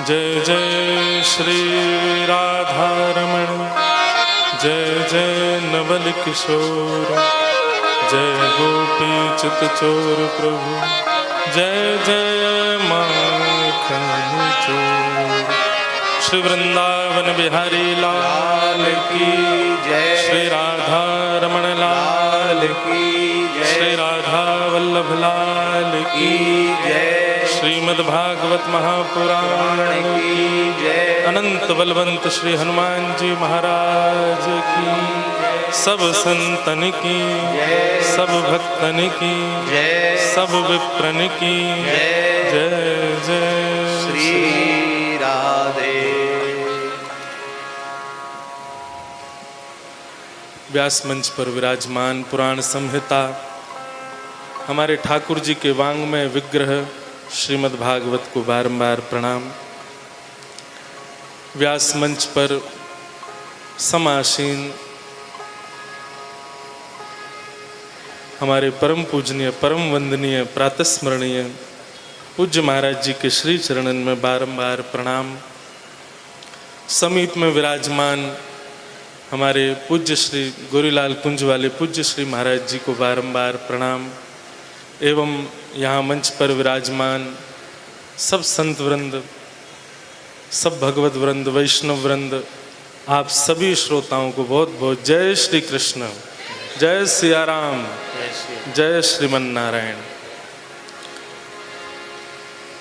जय जय श्री राधारमण, जय जय नवल किशोर, जय गोपी चित चोर प्रभु, जय जय माखन चोर। श्री वृंदावन बिहारी लाल की जय, श्री राधा रमण लाल की जय, श्री राधा वल्लभ लाल की जय, श्रीमद् भागवत महापुराण की जय, अनंत बलवंत श्री हनुमान जी महाराज की, सब संतन की जय, सब भक्तन की जय, सब विप्रन की जय, जय जय श्री राधे। व्यास मंच पर विराजमान पुराण संहिता हमारे ठाकुर जी के वांग्मय विग्रह श्रीमद् भागवत को बारंबार प्रणाम। व्यास मंच पर समासीन हमारे परम पूजनीय परम वंदनीय प्रातस्मरणीय पूज्य महाराज जी के श्री चरणन में बारंबार प्रणाम। समीप में विराजमान हमारे पूज्य श्री गोरीलाल कुंज वाले पूज्य श्री महाराज जी को बारंबार प्रणाम एवं यहाँ मंच पर विराजमान सब संत वृंद, सब भगवत वृंद, वैष्णव वृंद, आप सभी श्रोताओं को बहुत बहुत जय श्री कृष्ण, जय सिया राम, जय श्रीमन नारायण।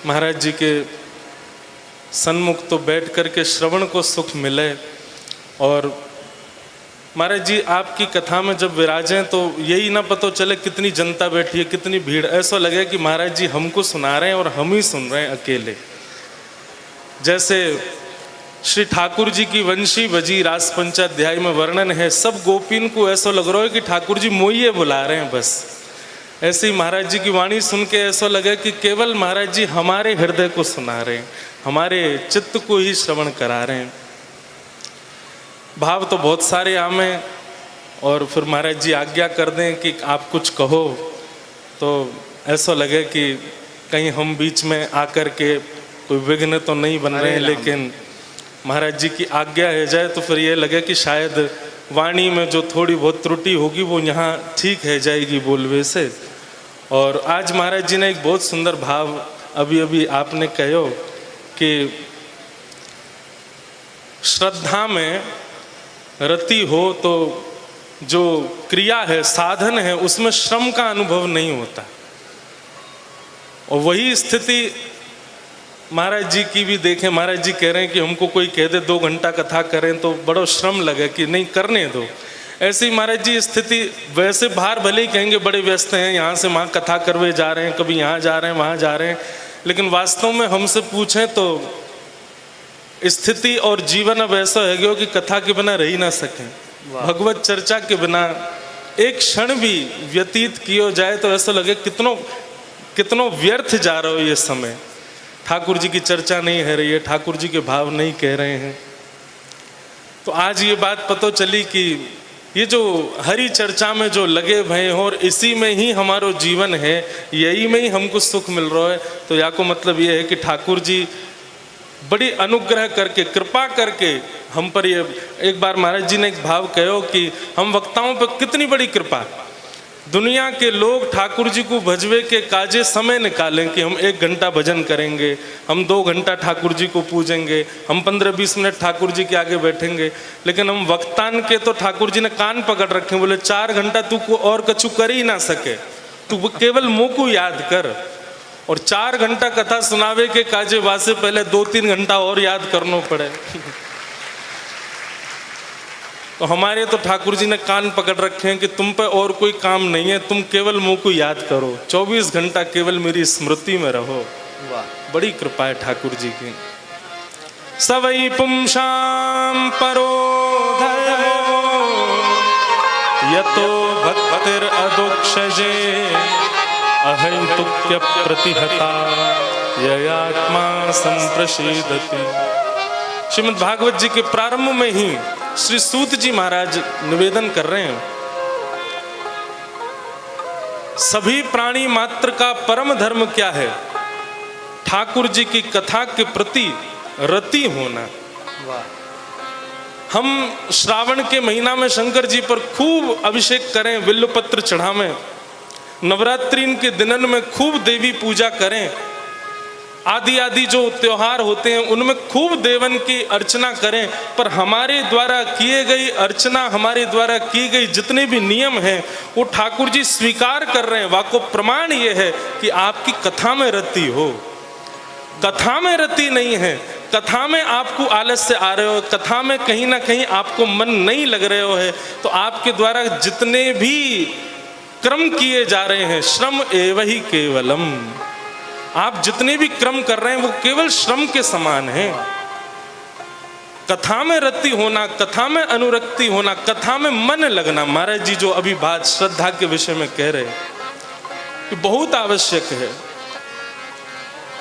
महाराज जी के सन्मुख तो बैठ करके श्रवण को सुख मिले, और महाराज जी आपकी कथा में जब विराजें तो यही ना पता चले कितनी जनता बैठी है, कितनी भीड़, ऐसा लगे कि महाराज जी हमको सुना रहे हैं और हम ही सुन रहे हैं अकेले। जैसे श्री ठाकुर जी की वंशी बजी रास पंचाध्याय में वर्णन है, सब गोपीन को ऐसा लग रहा है कि ठाकुर जी मोइये बुला रहे हैं बस। ऐसे ही महाराज जी की वाणी सुन के ऐसा लगे कि केवल महाराज जी हमारे हृदय को सुना रहे हैं, हमारे चित्त को ही श्रवण करा रहे हैं। भाव तो बहुत सारे आमे, और फिर महाराज जी आज्ञा कर दें कि आप कुछ कहो तो ऐसा लगे कि कहीं हम बीच में आकर के कोई विघ्न तो नहीं बन रहे हैं, लेकिन महाराज जी की आज्ञा है जाए तो फिर ये लगे कि शायद वाणी में जो थोड़ी बहुत त्रुटि होगी वो यहाँ ठीक है जाएगी बोलवे से। और आज महाराज जी ने एक बहुत सुंदर भाव अभी अभी आपने कहो कि श्रद्धा में रति हो तो जो क्रिया है, साधन है, उसमें श्रम का अनुभव नहीं होता। और वही स्थिति महाराज जी की भी देखें। महाराज जी कह रहे हैं कि हमको कोई कह दे 2 घंटा कथा करें तो बड़ा श्रम लगे कि नहीं करने दो। ऐसे ही महाराज जी स्थिति, वैसे बाहर भले ही कहेंगे बड़े व्यस्त हैं, यहाँ से वहाँ कथा करवे जा रहे हैं, कभी यहाँ जा रहे हैं वहाँ जा रहे हैं, लेकिन वास्तव में हमसे पूछें तो स्थिति और जीवन अब ऐसा है गया कि कथा के बिना रह ही ना सकें। भगवत चर्चा के बिना एक क्षण भी व्यतीत किया जाए तो ऐसा लगे कितनो व्यर्थ जा रहा हो ये समय। ठाकुर जी की चर्चा नहीं है रही है, ठाकुर जी के भाव नहीं कह रहे हैं। तो आज ये बात पता चली कि ये जो हरि चर्चा में जो लगे भय हो और इसी में ही हमारो जीवन है, यही में ही हमको सुख मिल रहा है, तो या को मतलब ये है कि ठाकुर जी बड़ी अनुग्रह करके, कृपा करके हम पर ये। एक बार महाराज जी ने एक भाव कहो कि हम वक्ताओं पर कितनी बड़ी कृपा, दुनिया के लोग ठाकुर जी को भजवे के काजे समय निकालें कि हम 1 घंटा भजन करेंगे, हम 2 घंटा ठाकुर जी को पूजेंगे, हम 15-20 मिनट ठाकुर जी के आगे बैठेंगे, लेकिन हम वक्तान के तो ठाकुर जी ने कान पकड़ रखे, बोले 4 घंटा तू को और कछु कर ही ना सके, तू केवल मुँह को याद कर। और 4 घंटा कथा सुनावे के काजे वासे पहले 2-3 घंटा और याद करना पड़े। तो हमारे तो ठाकुर जी ने कान पकड़ रखे हैं कि तुम पे और कोई काम नहीं है, तुम केवल मुँह को याद करो, 24 घंटा केवल मेरी स्मृति में रहो। बड़ी कृपा है ठाकुर जी की। सवै पुंसां परो धर्मो यतो भक्तिर अदोक्षजे अहैतुक्य प्रतिहता ययात्मा संप्रसीदति। श्रीमद् भागवत जी के प्रारंभ में ही श्री सूत जी महाराज निवेदन कर रहे हैं, सभी प्राणी मात्र का परम धर्म क्या है? ठाकुर जी की कथा के प्रति रति होना। वाह। हम श्रावण के महीना में शंकर जी पर खूब अभिषेक करें, बिल्वपत्र चढ़ावें, नवरात्रि के दिनन में खूब देवी पूजा करें, आदि आदि जो त्योहार होते हैं उनमें खूब देवन की अर्चना करें, पर हमारे द्वारा किए गई अर्चना, हमारे द्वारा की गई जितने भी नियम हैं वो ठाकुर जी स्वीकार कर रहे हैं। वाको प्रमाण ये है कि आपकी कथा में रति हो, कथा में रति नहीं है, कथा में आपको आलस्य आ रहे हो, कथा में कहीं ना कहीं आपको मन नहीं लग रहे हो है, तो आपके द्वारा जितने भी क्रम किए जा रहे हैं श्रम एव ही केवलम, आप जितने भी क्रम कर रहे हैं वो केवल श्रम के समान है। कथा में रति होना, कथा में अनुरक्ति होना, कथा में मन लगना, महाराज जी जो अभी बात श्रद्धा के विषय में कह रहे हैं, ये बहुत आवश्यक है।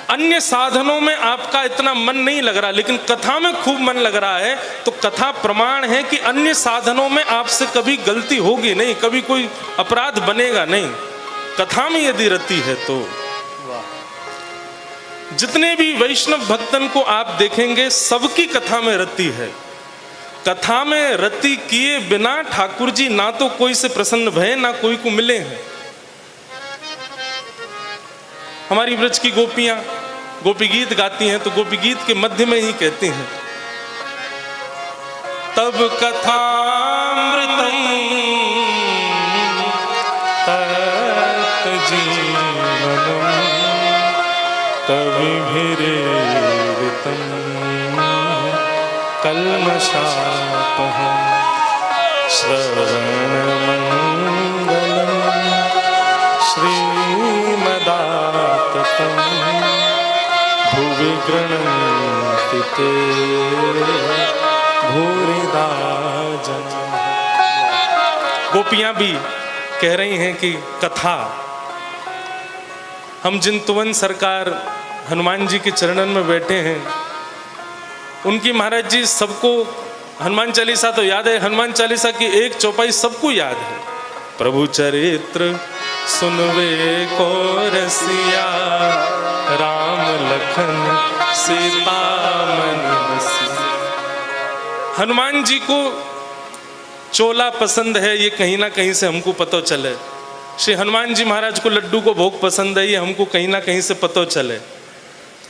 अन्य साधनों में आपका इतना मन नहीं लग रहा, लेकिन कथा में खूब मन लग रहा है, तो कथा प्रमाण है कि अन्य साधनों में आपसे कभी गलती होगी नहीं, कभी कोई अपराध बनेगा नहीं। कथा में यदि रति है तो जितने भी वैष्णव भक्तन को आप देखेंगे सबकी कथा में रति है। कथा में रति किए बिना ठाकुर जी ना तो कोई से प्रसन्न भय, ना कोई को मिले हैं। हमारी ब्रज की गोपियां गोपी गीत गाती हैं तो गोपी गीत के मध्य में ही कहती हैं, तब कथामृतम तत् जीवनम कविभिरेवितं कल्मषापहं श्रवणमङ्गलं श्रीमदाततं भुवि गृह्णन्ति ते भूरिदा जनाः। गोपियां भी कह रही हैं कि कथा, हम जिन तुवन सरकार हनुमान जी के चरणन में बैठे हैं उनकी महाराज जी सबको हनुमान चालीसा तो याद है, हनुमान चालीसा की एक चौपाई सबको याद है, प्रभु चरित्र सुनवे को रसिया राम लखन सीता मन बसिया। हनुमान जी को चोला पसंद है, ये कहीं ना कहीं से हमको पता चले। श्री हनुमान जी महाराज को लड्डू को भोग पसंद है, ये हमको कहीं ना कहीं से पता चले।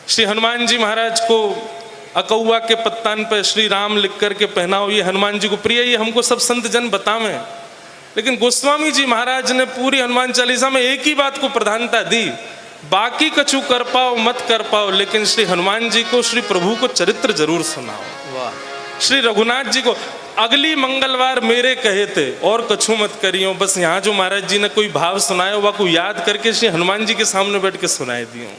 श्री हनुमान जी महाराज को अकौआ के पत्तान पर श्री राम लिख करके पहनाओ, ये हनुमान जी को प्रिय, ये हमको सब संत जन बतावें। लेकिन गोस्वामी जी महाराज ने पूरी हनुमान चालीसा में एक ही बात को प्रधानता दी, बाकी कछु कर पाओ मत कर पाओ, लेकिन श्री हनुमान जी को, श्री प्रभु को चरित्र जरूर सुनाओ। वाह। श्री रघुनाथ जी को अगली मंगलवार मेरे कहे थे और कछु मत करियो, बस यहाँ जो महाराज जी ने कोई भाव सुनाया वह को याद करके श्री हनुमान जी के सामने बैठ के सुनाए दियो,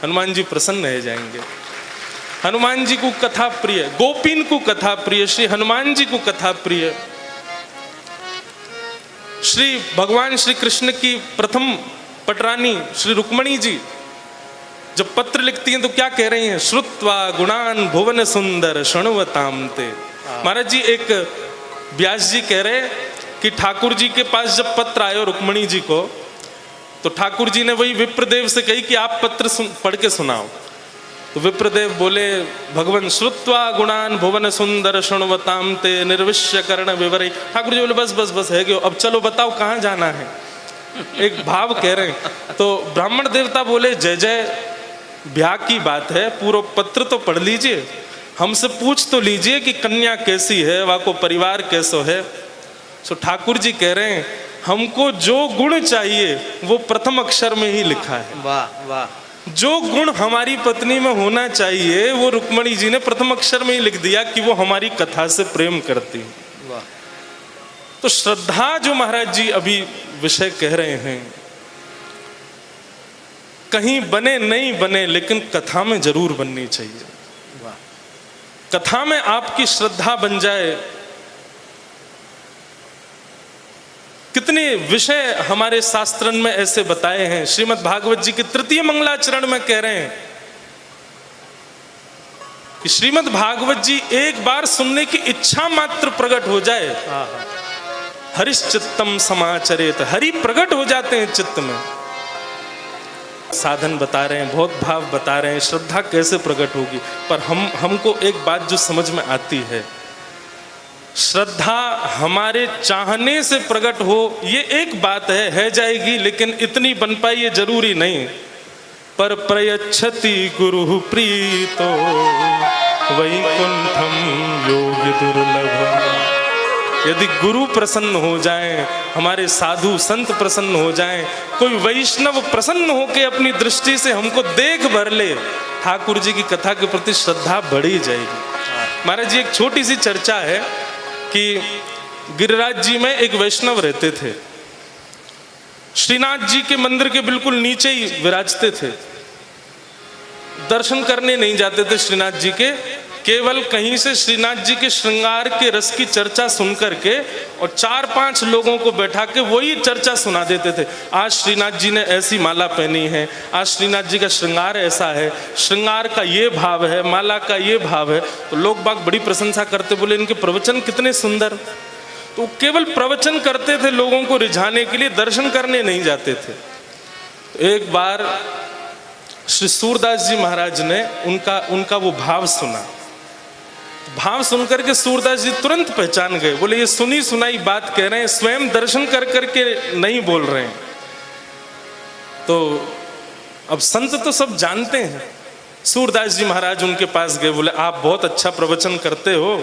हनुमान जी प्रसन्न रह जाएंगे। हनुमान जी को कथा प्रिय, गोपीन को कथा प्रिय, श्री हनुमान जी को कथा प्रिय। श्री भगवान श्री कृष्ण की प्रथम पटरानी श्री रुक्मणी जी जब पत्र लिखती हैं तो क्या कह रही हैं, श्रुत्वा गुणान भुवन सुंदर शृण्वताम ते। महाराज जी एक व्यास जी कह रहे कि ठाकुर जी के पास जब पत्र आयो रुक्मणी जी को, तो ठाकुर जी ने वही विप्रदेव से कही कि आप पत्र पढ़ के सुनाओ। तो विप्रदेव बोले, भगवान श्रुत्वा गुणान भुवन सुंदर शृण्वताम ते निर्विश्य कर्ण विवरे। ठाकुर जी बोले बस बस बस है, अब चलो बताओ कहाँ जाना है, एक भाव कह रहे हैं। तो ब्राह्मण देवता बोले, जय जय, ब्याह की बात है, पूरा पत्र तो पढ़ लीजिए, हमसे पूछ तो लीजिए कि कन्या कैसी है, वह को परिवार कैसो है। सो ठाकुर जी कह रहे हैं, हमको जो गुण चाहिए वो प्रथम अक्षर में ही लिखा है। वाह वाह। जो गुण हमारी पत्नी में होना चाहिए वो रुक्मणी जी ने प्रथम अक्षर में ही लिख दिया कि वो हमारी कथा से प्रेम करती है। वाह। तो श्रद्धा जो महाराज जी अभी विषय कह रहे हैं, कहीं बने नहीं बने लेकिन कथा में जरूर बननी चाहिए। वाह। कथा में आपकी श्रद्धा बन जाए। कितने विषय हमारे शास्त्रन में ऐसे बताए हैं। श्रीमद् भागवत जी के तृतीय मंगलाचरण में कह रहे हैं कि श्रीमद् भागवत जी एक बार सुनने की इच्छा मात्र प्रकट हो जाए, हरिश्चित्तम समाचरेत, हरि प्रकट हो जाते हैं चित्त में। साधन बता रहे हैं, बहुत भाव बता रहे हैं, श्रद्धा कैसे प्रकट होगी, पर हमको एक बात जो समझ में आती है, श्रद्धा हमारे चाहने से प्रकट हो ये एक बात है जाएगी, लेकिन इतनी बन पाई ये जरूरी नहीं। पर प्रयच्छति गुरु प्रीतो वैकुंठम योगी दुर्लभम। यदि गुरु प्रसन्न हो जाएं, हमारे साधु संत प्रसन्न हो जाएं, कोई वैष्णव प्रसन्न होकर अपनी दृष्टि से हमको देख भर ले, ठाकुर जी की कथा के प्रति श्रद्धा बढ़ी जाएगी। महाराज जी, एक छोटी सी चर्चा है कि गिरिराज जी में एक वैष्णव रहते थे, श्रीनाथ जी के मंदिर के बिल्कुल नीचे ही विराजते थे, दर्शन करने नहीं जाते थे श्रीनाथ जी के, केवल कहीं से श्रीनाथ जी के श्रृंगार के रस की चर्चा सुन करके और 4-5 लोगों को बैठा के वही चर्चा सुना देते थे। आज श्रीनाथ जी ने ऐसी माला पहनी है, आज श्रीनाथ जी का श्रृंगार ऐसा है, श्रृंगार का ये भाव है, माला का ये भाव है, तो लोग बाग बड़ी प्रशंसा करते, बोले इनके प्रवचन कितने सुंदर। तो केवल प्रवचन करते थे लोगों को रिझाने के लिए, दर्शन करने नहीं जाते थे। तो एक बार श्री सूरदास जी महाराज ने उनका वो भाव सुना। भाव सुनकर के सूरदास जी तुरंत पहचान गए, बोले ये सुनी सुनाई बात कह रहे हैं, स्वयं दर्शन कर करके नहीं बोल रहे हैं। तो अब संत तो सब जानते हैं। सूरदास जी महाराज उनके पास गए, बोले आप बहुत अच्छा प्रवचन करते हो,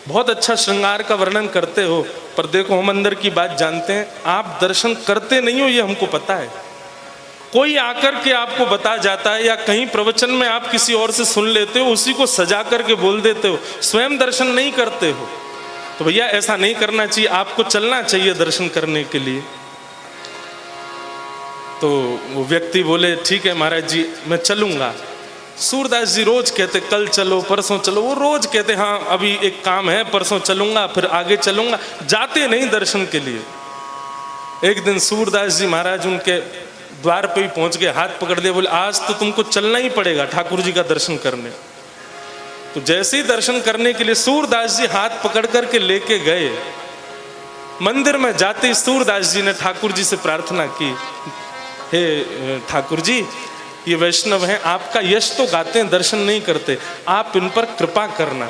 बहुत अच्छा श्रृंगार का वर्णन करते हो, पर देखो हम अंदर की बात जानते हैं, आप दर्शन करते नहीं हो ये हमको पता है। कोई आकर के आपको बता जाता है या कहीं प्रवचन में आप किसी और से सुन लेते हो, उसी को सजा करके बोल देते हो, स्वयं दर्शन नहीं करते हो। तो भैया ऐसा नहीं करना चाहिए, आपको चलना चाहिए दर्शन करने के लिए। तो वो व्यक्ति बोले ठीक है महाराज जी मैं चलूंगा। सूरदास जी रोज कहते कल चलो परसों चलो, वो रोज कहते हाँ अभी एक काम है परसों चलूंगा फिर आगे चलूंगा, जाते नहीं दर्शन के लिए। एक दिन सूरदास जी महाराज उनके द्वार पे ही पहुंच गए, हाथ पकड़ दिया, बोले आज तो तुमको चलना ही पड़ेगा ठाकुर जी का दर्शन करने। तो जैसे ही दर्शन करने के लिए सूरदास जी हाथ पकड़ करके लेके गए, मंदिर में जाते ही सूरदास जी ने ठाकुर जी से प्रार्थना की, हे ठाकुर जी ये वैष्णव हैं, आपका यश तो गाते हैं दर्शन नहीं करते, आप इन पर कृपा करना।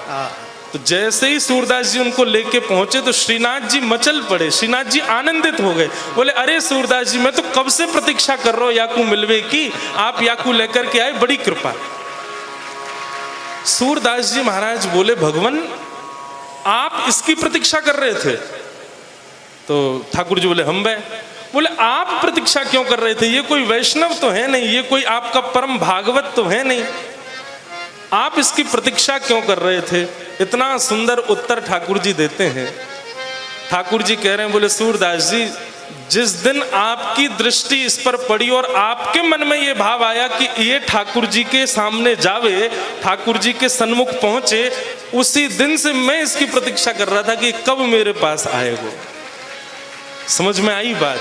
तो जैसे ही सूरदास जी उनको लेके पहुंचे तो श्रीनाथ जी मचल पड़े, श्रीनाथ जी आनंदित हो गए, बोले अरे सूरदास जी मैं तो कब से प्रतीक्षा कर रहा हूं याकू मिलवे की, आप याकू लेकर के आए, बड़ी कृपा। सूरदास जी महाराज बोले भगवान आप इसकी प्रतीक्षा कर रहे थे? तो ठाकुर जी बोले हम बे। बोले आप प्रतीक्षा क्यों कर रहे थे, ये कोई वैष्णव तो है नहीं, ये कोई आपका परम भागवत तो है नहीं, आप इसकी प्रतीक्षा क्यों कर रहे थे? इतना सुंदर उत्तर ठाकुर जी देते हैं। ठाकुर जी कह रहे हैं, बोले सूरदास जी जिस दिन आपकी दृष्टि इस पर पड़ी और आपके मन में ये भाव आया कि ये ठाकुर जी के सामने जावे, ठाकुर जी के सन्मुख पहुंचे, उसी दिन से मैं इसकी प्रतीक्षा कर रहा था कि कब मेरे पास आएगा। समझ में आई बात?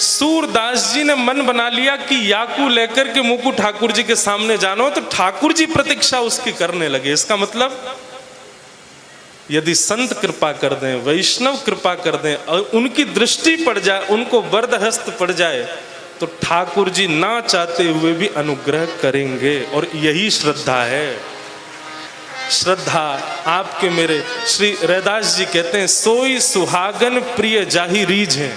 सूरदास जी ने मन बना लिया कि याकू लेकर के मुकु ठाकुर जी के सामने जानो, तो ठाकुर जी प्रतीक्षा उसकी करने लगे। इसका मतलब यदि संत कृपा कर दें, वैष्णव कृपा कर दें और उनकी दृष्टि पड़ जाए, उनको वरदहस्त पड़ जाए, तो ठाकुर जी ना चाहते हुए भी अनुग्रह करेंगे। और यही श्रद्धा है। श्रद्धा आपके मेरे श्री रैदास जी कहते हैं सोई सुहागन प्रिय जाहि रीझ है।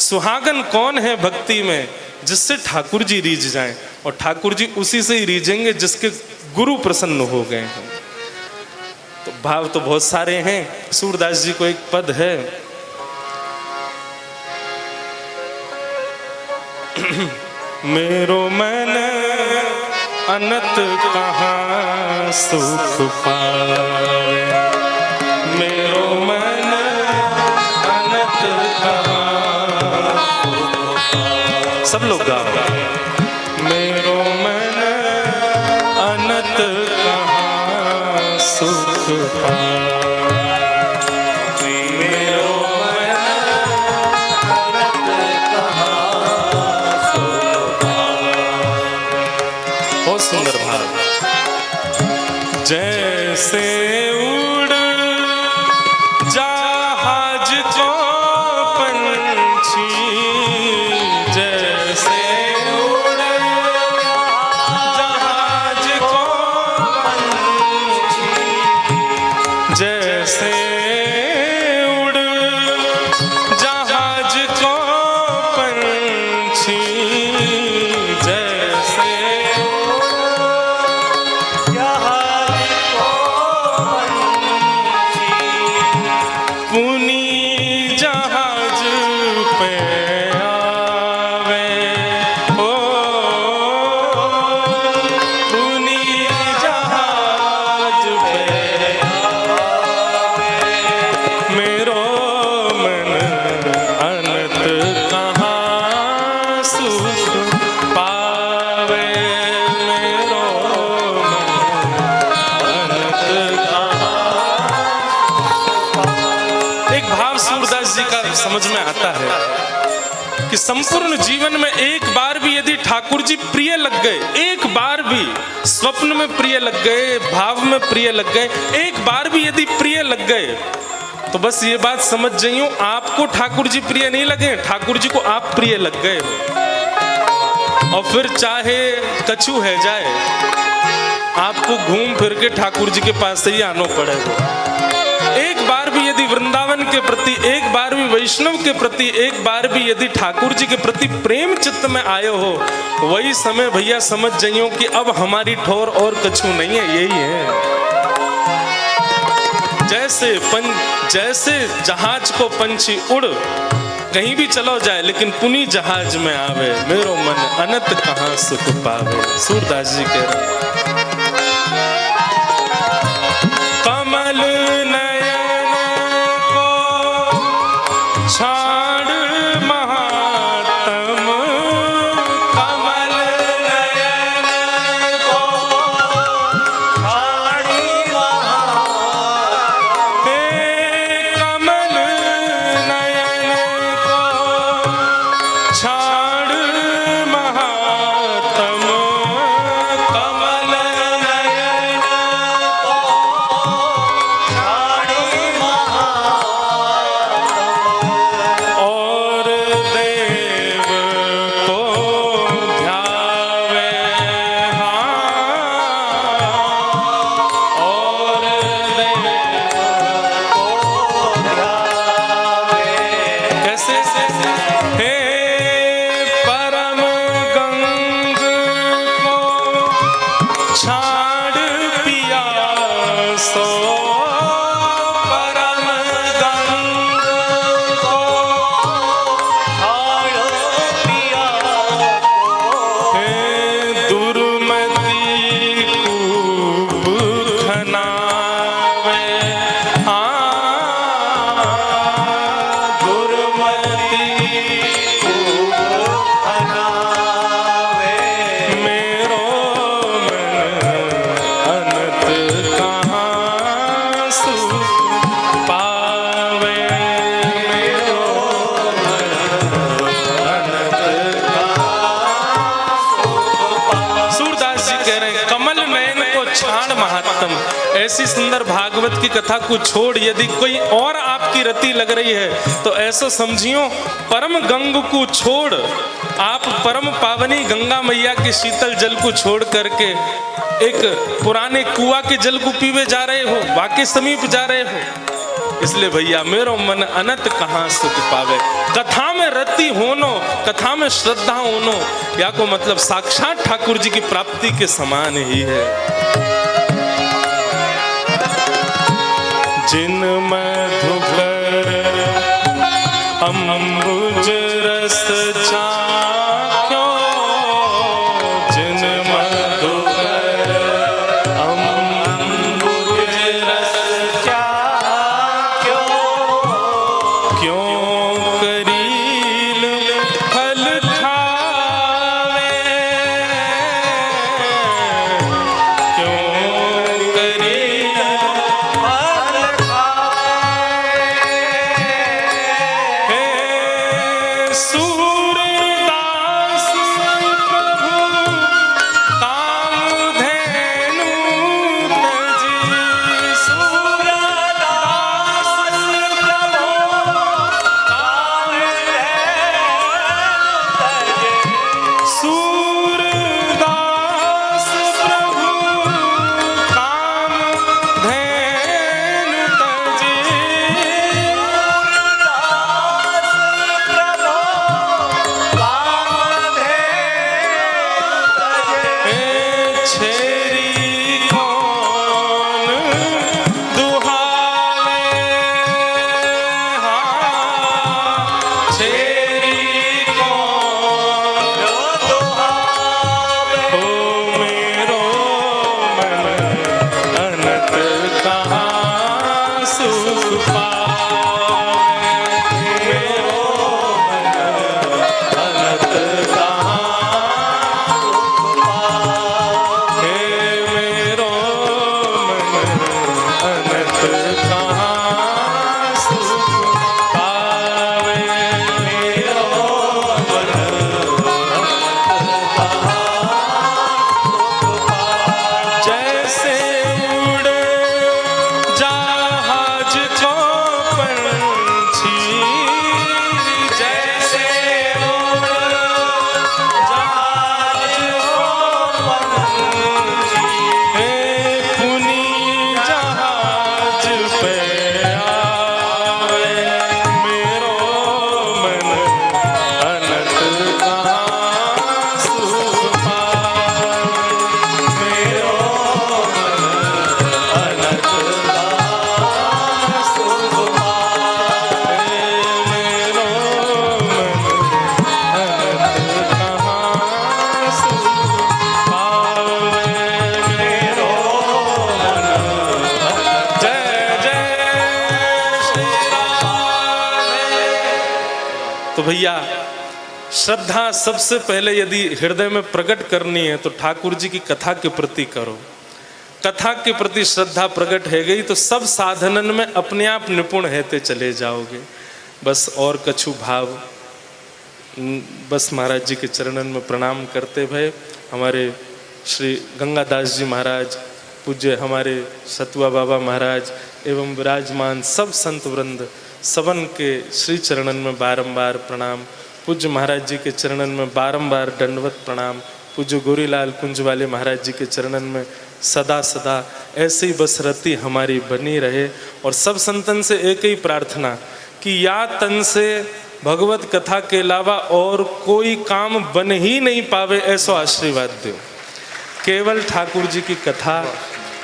सुहागन कौन है भक्ति में? जिससे ठाकुर जी रीझ जाएं, और ठाकुर जी उसी से ही रीझेंगे जिसके गुरु प्रसन्न हो गए हैं। तो भाव तो बहुत सारे हैं। सूरदास जी को एक पद है, मेरो मन अनंत कहाँ सुख पावे, मेरो मन अनंत कहाँ। सब लोग गाओ, मेरो मन अनंत कहाँ सुख पावे, मेरो मन अनंत कहाँ सुख पावे। बहुत सुंदर भाव। जैसे उड़ जहाज को पंछी, जैसे उड़ सूरदास जी का समझ में आता है कि संपूर्ण जीवन में एक बार भी यदि ठाकुर जी प्रिय लग गए, एक बार भी स्वप्न में प्रिय लग गए, भाव में प्रिय लग गए, एक बार भी यदि प्रिय लग गए, तो बस ये बात समझ जाइयो, आपको ठाकुर जी प्रिय नहीं लगे, ठाकुर जी को आप प्रिय लग गए हो। और फिर चाहे कछु है जाए, आपको घूम फिर के ठाकुर जी के पास से ही आना पड़ेगा। एक बार भी यदि वृंदावन के प्रति, एक बार भी वैष्णव के प्रति, एक बार भी यदि ठाकुर जी के प्रति प्रेम चित्त में आए हो, वही समय भैया समझ जाइयो कि अब हमारी ठोर और कछु नहीं है, यही है। जैसे जहाज को पंछी उड़ कहीं भी चलो जाए, लेकिन पुनी जहाज में आवे, मेरो मन अनंत कहाँ सुख पावे। सूरदास जी कह रहे कमल नयन को छाड़ महात्म, कमल नयन को छाड़ कमल नयन को छाड़ महात्म, कमल नयन और देव को ध्यावे, और देव को ध्यावे। कैसे? हे परम गंग को छाड़ पिया सो, परम गंग को छाड़ पिया सो। हे दुर्मति खूब खनावे, दुर्मति खूब खनावे, मेरो मन अनंत कहाँ सुख पावे, मेरो मन अनंत कहाँ सुख पावे। सूरदास जी कह रहे हैं कमल नयन को छाड़ महात्म। ऐसी सुंदर भागवत की कथा को छोड़ यदि कोई और आपकी रति लग रही है, तो ऐसा समझियो परम गंग को छोड़, आप परम पावनी गंगा मैया के शीतल जल को छोड़ करके एक पुराने कुआं के जल को पीवे जा रहे हो, वाके समीप जा रहे हो। इसलिए भैया मेरो मन अनंत कहाँ सुख पावे। कथा में रति होनो, कथा में श्रद्धा होनो, या को मतलब साक्षात ठाकुर जी की प्राप्ति के समान ही है। जिन मधुकर अम्बुज रस चाख्यो, जिन मधुकर अम्बुज रस चाख्यो, क्यों करील फल खावे, क्यों करील फल खावे। भैया श्रद्धा सबसे पहले यदि हृदय में प्रकट करनी है तो ठाकुर जी की कथा के प्रति करो। कथा के प्रति श्रद्धा प्रकट है गई तो सब साधनन में अपने आप निपुण रहते चले जाओगे। बस और कछु भाव, बस महाराज जी के चरणन में प्रणाम करते भय हमारे श्री गंगादास जी महाराज, पूज्य हमारे सतुआ बाबा महाराज एवं विराजमान सब संत वृंद सबन के श्री चरणन में बारंबार प्रणाम। पूज्य महाराज जी के चरणन में बारंबार दंडवत प्रणाम। पूज्य गोरीलाल कुंज वाले महाराज जी के चरणन में सदा सदा ऐसे ही बस रति हमारी बनी रहे। और सब संतन से एक ही प्रार्थना कि या तन से भगवत कथा के अलावा और कोई काम बन ही नहीं पावे, ऐसा आशीर्वाद दो। केवल ठाकुर जी की कथा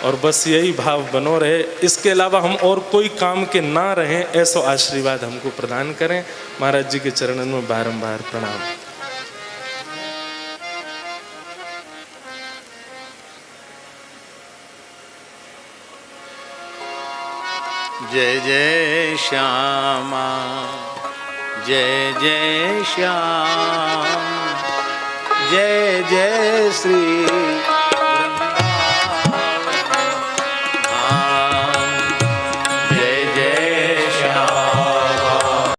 और बस यही भाव बनो रहे, इसके अलावा हम और कोई काम के ना रहें, ऐसा आशीर्वाद हमको प्रदान करें। महाराज जी के चरणन में बारंबार प्रणाम। जय जय श्यामा, जय जय श्याम, जय जय श्री